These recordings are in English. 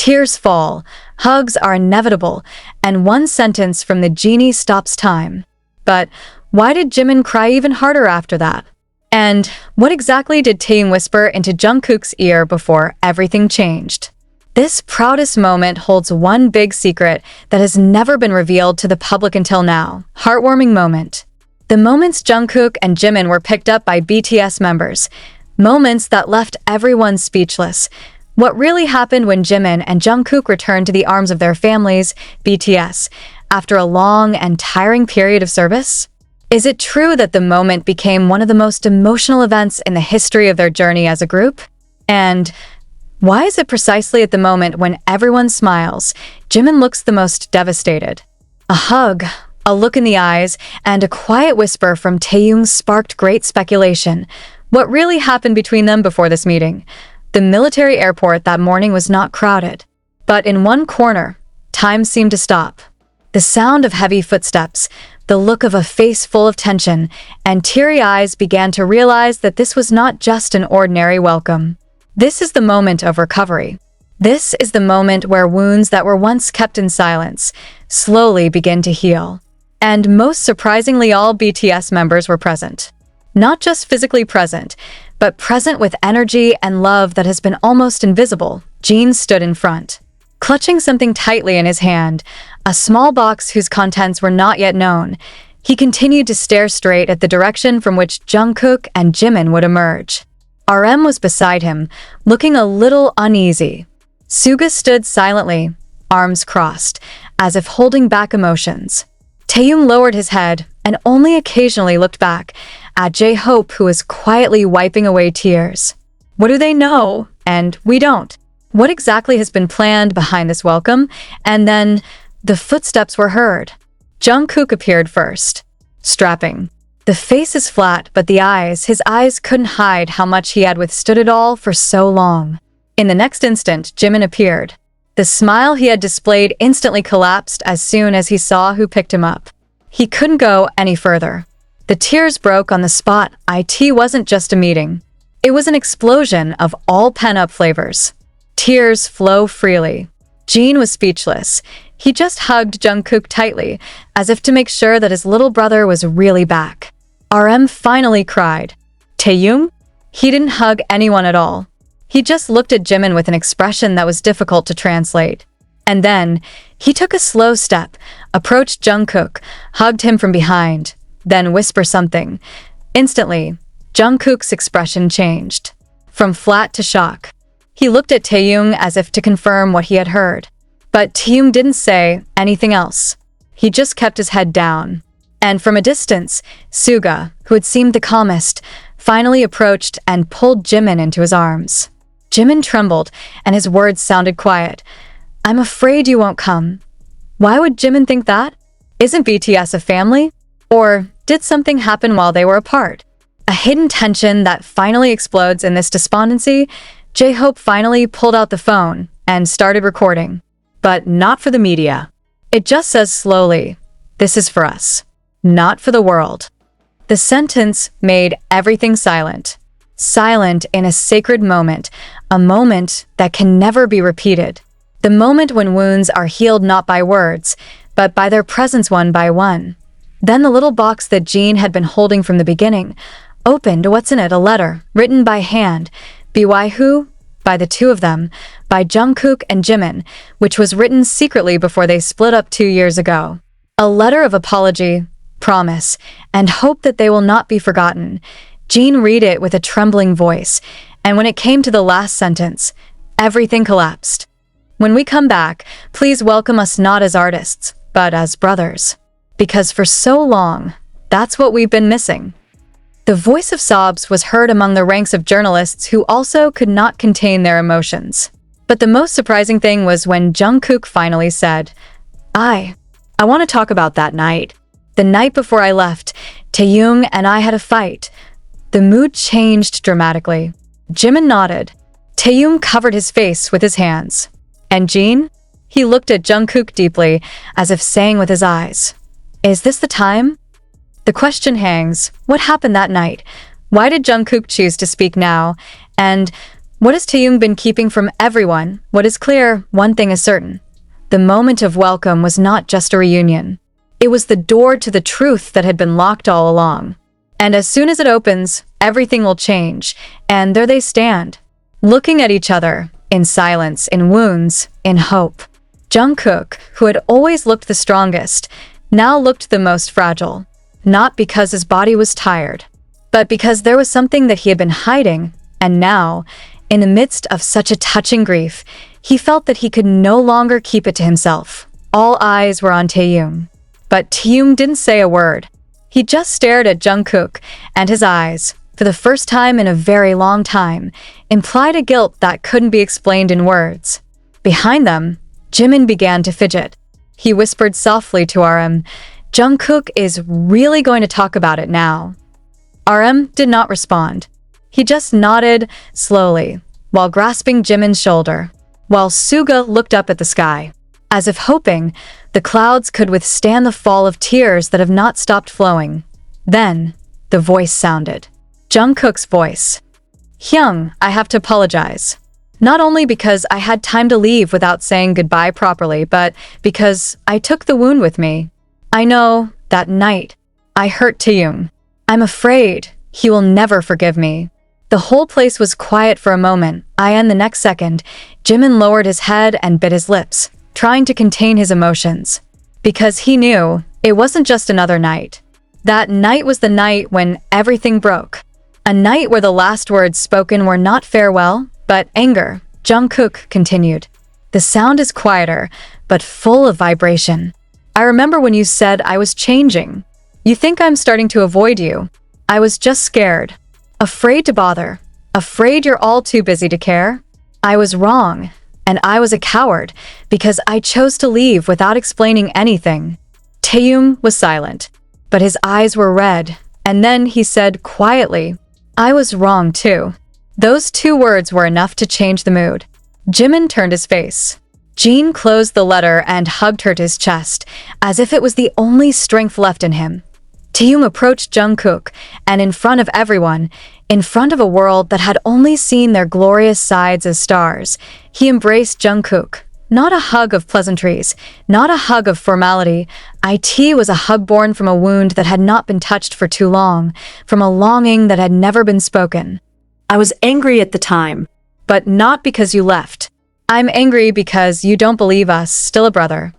Tears fall, hugs are inevitable, and one sentence from the genie stops time. But why did Jimin cry even harder after that? And what exactly did Taeil whisper into Jungkook's ear before everything changed? This proudest moment holds one big secret that has never been revealed to the public until now. Heartwarming moment. The moments Jungkook and Jimin were picked up by BTS members. Moments that left everyone speechless. What really happened when Jimin and Jungkook returned to the arms of their families, BTS, after a long and tiring period of service? Is it true that the moment became one of the most emotional events in the history of their journey as a group? And why is it precisely at the moment when everyone smiles, Jimin looks the most devastated? A hug, a look in the eyes, and a quiet whisper from Taeil sparked great speculation. What really happened between them before this meeting? The military airport that morning was not crowded. But in one corner, time seemed to stop. The sound of heavy footsteps, the look of a face full of tension, and teary eyes began to realize that this was not just an ordinary welcome. This is the moment of recovery. This is the moment where wounds that were once kept in silence slowly begin to heal. And most surprisingly, all BTS members were present. Not just physically present, but present with energy and love that has been almost invisible. Jin stood in front, clutching something tightly in his hand, a small box whose contents were not yet known. He continued to stare straight at the direction from which Jungkook and Jimin would emerge. RM was beside him, looking a little uneasy. Suga stood silently, arms crossed, as if holding back emotions. Taeil lowered his head and only occasionally looked back at J-Hope, who was quietly wiping away tears. What do they know? And we don't. What exactly has been planned behind this welcome? And then the footsteps were heard. Jungkook appeared first, strapping. The face is flat, but his eyes couldn't hide how much he had withstood it all for so long. In the next instant, Jimin appeared. The smile he had displayed instantly collapsed as soon as he saw who picked him up. He couldn't go any further. The tears broke on the spot. It wasn't just a meeting. It was an explosion of all pent-up flavors. Tears flow freely. Jin was speechless. He just hugged Jungkook tightly, as if to make sure that his little brother was really back. RM finally cried. Taeil? He didn't hug anyone at all. He just looked at Jimin with an expression that was difficult to translate. And then, he took a slow step, approached Jungkook, hugged him from behind, then whispered something. Instantly, Jungkook's expression changed. From flat to shock. He looked at Taeil as if to confirm what he had heard. But Taeil didn't say anything else. He just kept his head down. And from a distance, Suga, who had seemed the calmest, finally approached and pulled Jimin into his arms. Jimin trembled, and his words sounded quiet. "I'm afraid you won't come." Why would Jimin think that? Isn't BTS a family? Or did something happen while they were apart? A hidden tension that finally explodes in this despondency. J-Hope finally pulled out the phone and started recording. But not for the media. It just says slowly, "This is for us, not for the world." The sentence made everything silent. Silent in a sacred moment, a moment that can never be repeated. The moment when wounds are healed not by words, but by their presence one by one. Then the little box that Jin had been holding from the beginning opened. What's in it? A letter, written by hand. By who? By the two of them, by Jungkook and Jimin, which was written secretly before they split up 2 years ago. A letter of apology, promise, and hope that they will not be forgotten. Jin read it with a trembling voice, and when it came to the last sentence, everything collapsed. "When we come back, please welcome us not as artists, but as brothers. Because for so long, that's what we've been missing." The voice of sobs was heard among the ranks of journalists who also could not contain their emotions. But the most surprising thing was when Jungkook finally said, I want to talk about that night. The night before I left, Taeil and I had a fight." The mood changed dramatically. Jimin nodded. Taeil covered his face with his hands. "And Jin?" He looked at Jungkook deeply, as if saying with his eyes, "Is this the time?" The question hangs, what happened that night? Why did Jungkook choose to speak now? And What has Taeyong been keeping from everyone? What is clear, one thing is certain. The moment of welcome was not just a reunion. It was the door to the truth that had been locked all along. And as soon as it opens, everything will change. And there they stand, looking at each other, in silence, in wounds, in hope. Jungkook, who had always looked the strongest, now looked the most fragile. Not because his body was tired, but because there was something that he had been hiding, and now, in the midst of such a touching grief, he felt that he could no longer keep it to himself. All eyes were on Taeyong. But Taeyong didn't say a word. He just stared at Jungkook, and his eyes, for the first time in a very long time, implied a guilt that couldn't be explained in words. Behind them, Jimin began to fidget. He whispered softly to RM, "Jungkook is really going to talk about it now." RM did not respond. He just nodded slowly, while grasping Jimin's shoulder, while Suga looked up at the sky, as if hoping the clouds could withstand the fall of tears that have not stopped flowing. Then, the voice sounded. Jungkook's voice. "Hyung, I have to apologize. Not only because I had time to leave without saying goodbye properly, but because I took the wound with me. I know, that night, I hurt Taeyong. I'm afraid he will never forgive me." The whole place was quiet for a moment, and the next second, Jimin lowered his head and bit his lips, trying to contain his emotions. Because he knew it wasn't just another night. That night was the night when everything broke. A night where the last words spoken were not farewell, but anger. Jungkook continued. "The sound is quieter, but full of vibration. I remember when you said I was changing. You think I'm starting to avoid you. I was just scared. Afraid to bother. Afraid you're all too busy to care. I was wrong, and I was a coward because I chose to leave without explaining anything." Taeyong was silent, but his eyes were red, and then he said quietly, "I was wrong too." Those two words were enough to change the mood. Jimin turned his face. Jean closed the letter and hugged her to his chest, as if it was the only strength left in him. Taeyong approached Jungkook, and in front of everyone, in front of a world that had only seen their glorious sides as stars, he embraced Jungkook. Not a hug of pleasantries, not a hug of formality. It was a hug born from a wound that had not been touched for too long, from a longing that had never been spoken. "I was angry at the time." "But not because you left. I'm angry because you don't believe us, still a brother."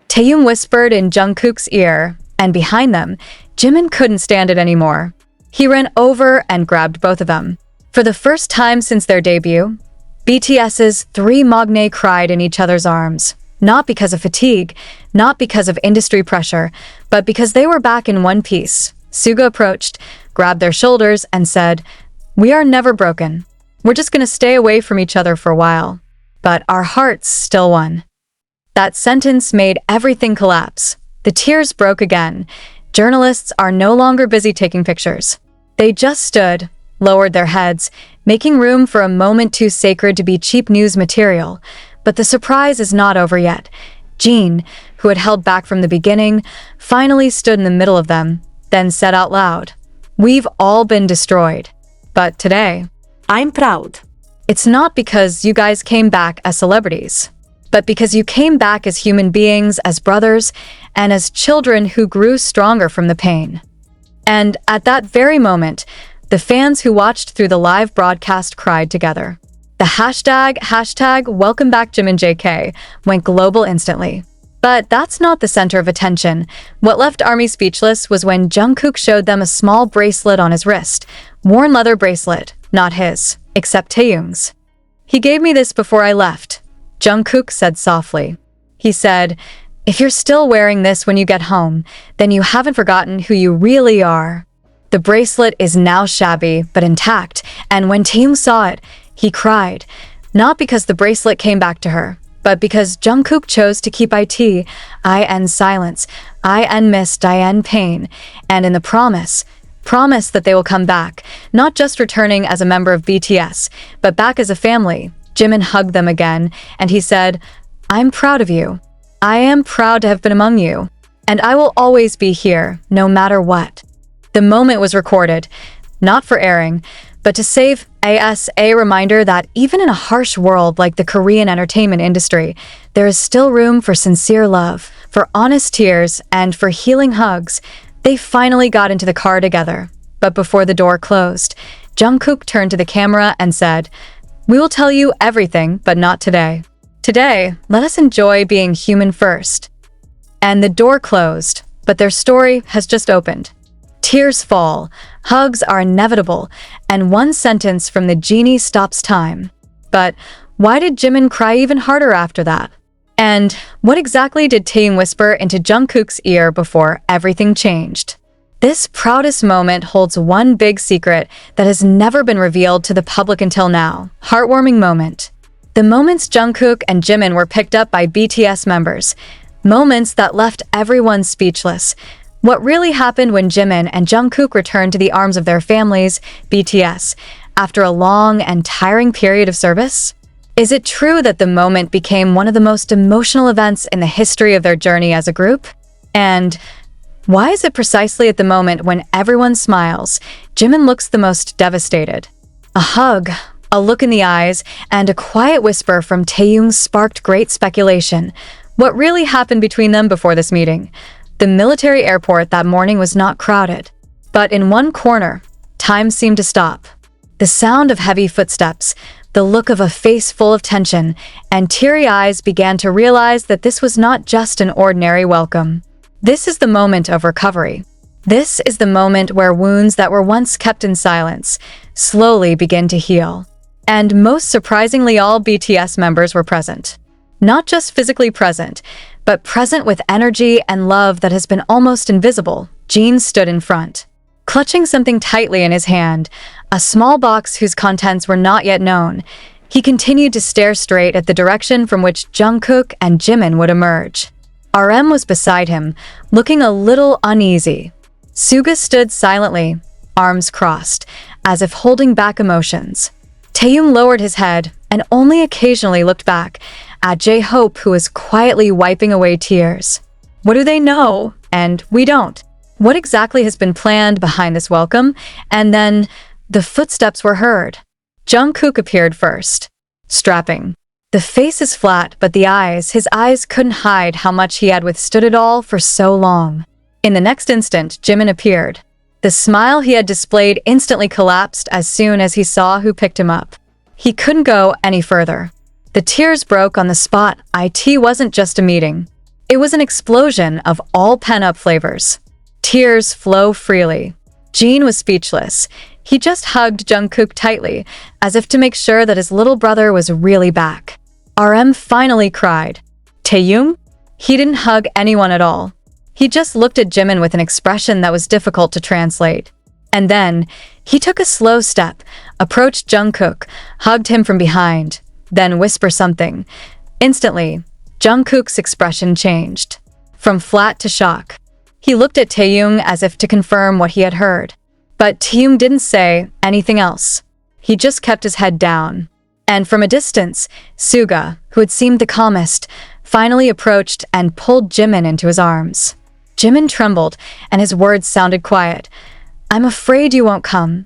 Taeyong whispered in Jungkook's ear, and behind them, Jimin couldn't stand it anymore. He ran over and grabbed both of them. For the first time since their debut, BTS's three magne cried in each other's arms. Not because of fatigue, not because of industry pressure, but because they were back in one piece. Suga approached, grabbed their shoulders, and said, "We are never broken. We're just gonna stay away from each other for a while. But our hearts still won." That sentence made everything collapse. The tears broke again. Journalists are no longer busy taking pictures. They just stood, lowered their heads, making room for a moment too sacred to be cheap news material. But the surprise is not over yet. Jean, who had held back from the beginning, finally stood in the middle of them, then said out loud, "We've all been destroyed. But today, I'm proud." It's not because you guys came back as celebrities, but because you came back as human beings, as brothers, and as children who grew stronger from the pain." And at that very moment, the fans who watched through the live broadcast cried together. The hashtag welcome back Jimin JK went global instantly. But that's not the center of attention. What left ARMY speechless was when Jungkook showed them a small bracelet on his wrist. Worn leather bracelet, not his, except Taeyong's. "He gave me this before I left," Jungkook said softly. He said, "If you're still wearing this when you get home, then you haven't forgotten who you really are." The bracelet is now shabby, but intact, and when Taeyong saw it, he cried. Not because the bracelet came back to her, but because Jungkook chose to keep in silence, mist, pain, and in the promise that they will come back, not just returning as a member of BTS, but back as a family. Jimin hugged them again, and he said, "I'm proud of you. I am proud to have been among you, and I will always be here, no matter what." The moment was recorded, not for airing, But to save AS, a reminder that even in a harsh world like the Korean entertainment industry, there is still room for sincere love, for honest tears, and for healing hugs. They finally got into the car together. But before the door closed, Jungkook turned to the camera and said, "We will tell you everything, but not today. Today, let us enjoy being human first." And the door closed, but their story has just opened. Tears fall, hugs are inevitable, and one sentence from the genie stops time. But why did Jimin cry even harder after that? And what exactly did Taeil whisper into Jungkook's ear before everything changed? This proudest moment holds one big secret that has never been revealed to the public until now. Heartwarming moment. The moments Jungkook and Jimin were picked up by BTS members. Moments that left everyone speechless. What really happened when Jimin and Jungkook returned to the arms of their families, BTS, after a long and tiring period of service? Is it true that the moment became one of the most emotional events in the history of their journey as a group? And why is it precisely at the moment when everyone smiles, Jimin looks the most devastated? A hug, a look in the eyes, and a quiet whisper from Taeil sparked great speculation. What really happened between them before this meeting? The military airport that morning was not crowded. But in one corner, time seemed to stop. The sound of heavy footsteps, the look of a face full of tension, and teary eyes began to realize that this was not just an ordinary welcome. This is the moment of recovery. This is the moment where wounds that were once kept in silence slowly begin to heal. And most surprisingly, all BTS members were present. Not just physically present, but present with energy and love that has been almost invisible. Jin stood in front, clutching something tightly in his hand, a small box whose contents were not yet known. He continued to stare straight at the direction from which Jungkook and Jimin would emerge. RM was beside him, looking a little uneasy. Suga stood silently, arms crossed, as if holding back emotions. Taeil lowered his head and only occasionally looked back at J-Hope, who was quietly wiping away tears. What do they know? And we don't. What exactly has been planned behind this welcome? And then the footsteps were heard. Jungkook appeared first, strapping. The face is flat, but his eyes couldn't hide how much he had withstood it all for so long. In the next instant, Jimin appeared. The smile he had displayed instantly collapsed as soon as he saw who picked him up. He couldn't go any further. The tears broke on the spot. It wasn't just a meeting. It was an explosion of all pent-up flavors. Tears flow freely. Jin was speechless. He just hugged Jungkook tightly, as if to make sure that his little brother was really back. RM finally cried. Taeil? He didn't hug anyone at all. He just looked at Jimin with an expression that was difficult to translate. And then, he took a slow step, approached Jungkook, hugged him from behind, then whispered something. Instantly, Jungkook's expression changed. From flat to shock. He looked at Taeil as if to confirm what he had heard. But Taeil didn't say anything else. He just kept his head down. And from a distance, Suga, who had seemed the calmest, finally approached and pulled Jimin into his arms. Jimin trembled, and his words sounded quiet. "I'm afraid you won't come."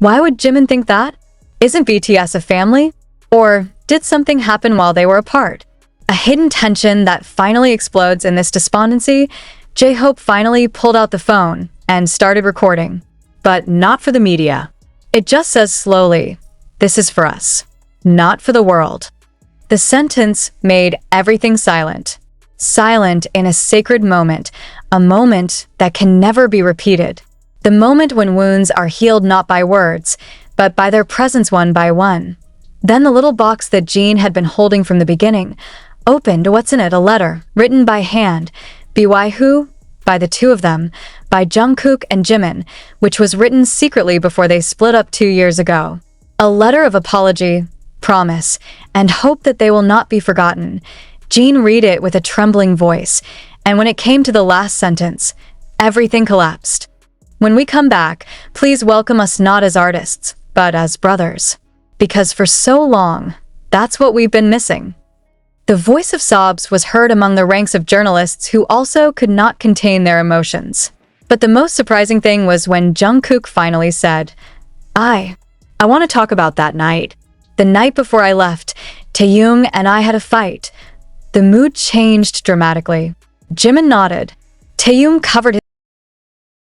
Why would Jimin think that? Isn't BTS a family? Or did something happen while they were apart? A hidden tension that finally explodes in this despondency. J-Hope finally pulled out the phone and started recording. But not for the media. It just says slowly, "This is for us, not for the world." The sentence made everything silent. Silent in a sacred moment, a moment that can never be repeated. The moment when wounds are healed not by words, but by their presence one by one. Then the little box that Jin had been holding from the beginning opened. What's in it? A letter, written by hand. By who? By the two of them, by Jungkook and Jimin, which was written secretly before they split up 2 years ago. A letter of apology, promise, and hope that they will not be forgotten. Jin read it with a trembling voice, and when it came to the last sentence, everything collapsed. "When we come back, please welcome us not as artists, but as brothers. Because for so long, that's what we've been missing." The voice of sobs was heard among the ranks of journalists who also could not contain their emotions. But the most surprising thing was when Jungkook finally said, I want to talk about that night. The night before I left, Taeyong and I had a fight. The mood changed dramatically. Jimin nodded. Taeyong covered his